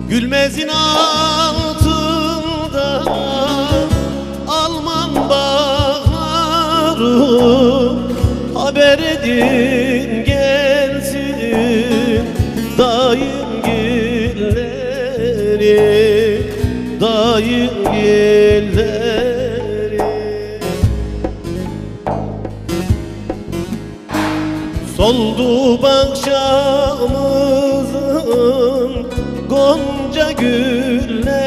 Gülmezin altında Alman bağları, haber edin gelsin dayım gilleri, dayım gilleri. Soldu bahçamızın gonca gülleri,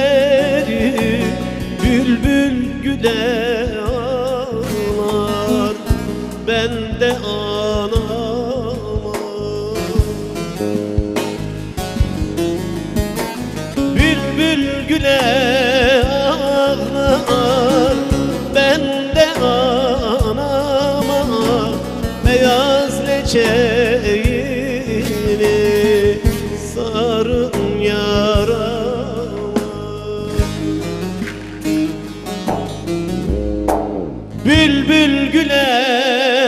bülbül güle ağlar, ben de anama. Bülbül güle ağlar, ben de anama. Beyaz leçeğini sarın yarama. Bülbül güle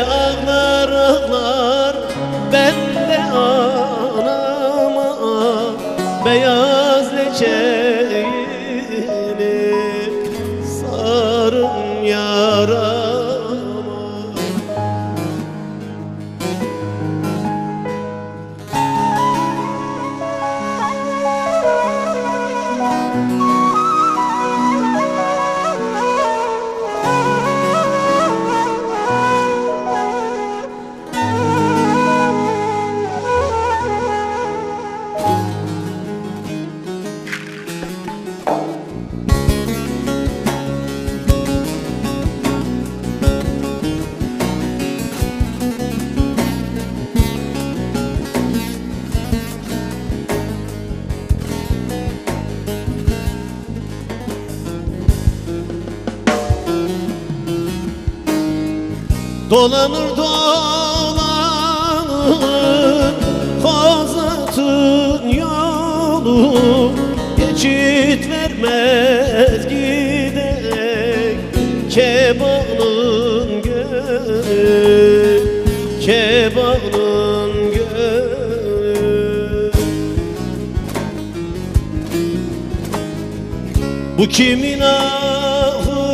ağlar ağlar, ben de anama. Beyaz leçeğini sarın yarama. Dolanır dolanır Kozat'ın yolu, geçit vermez giderek Kebanın gönlü, Kebanın gönlü. Bu kimin ahıydı,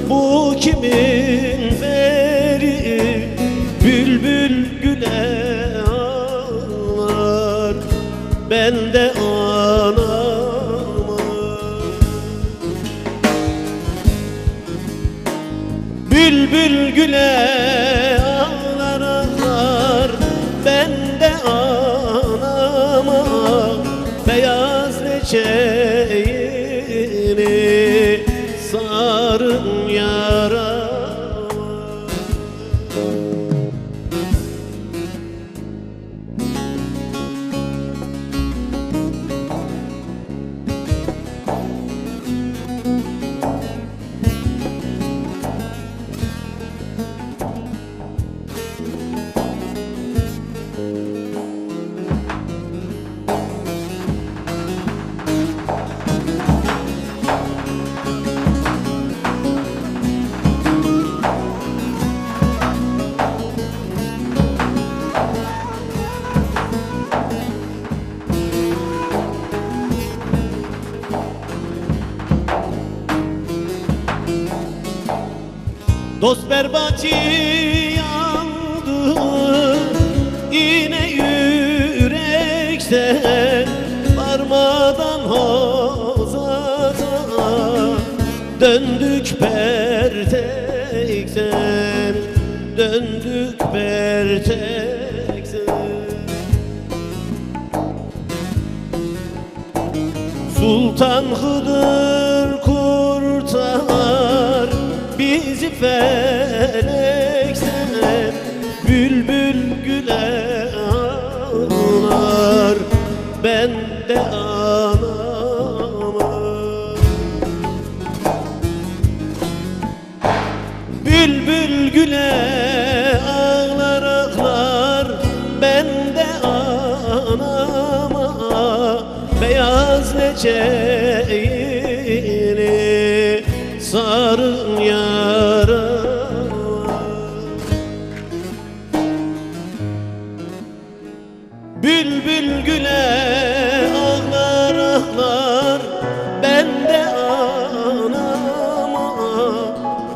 bu kimin feri, bülbül güle ağlar, ben de anama. Bülbül güle ağlar ağlar, ben de anama. Beyaz leçeğini sarın yarama. Dost berbat yandı yine yürekten, varmadan hozata döndük pertekten, döndük pertekten. Sultan Hıdır Kurtar çiçeğini sarın yara. Bülbül güle ağlar ağlar, ben de anama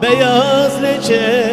beyaz leçe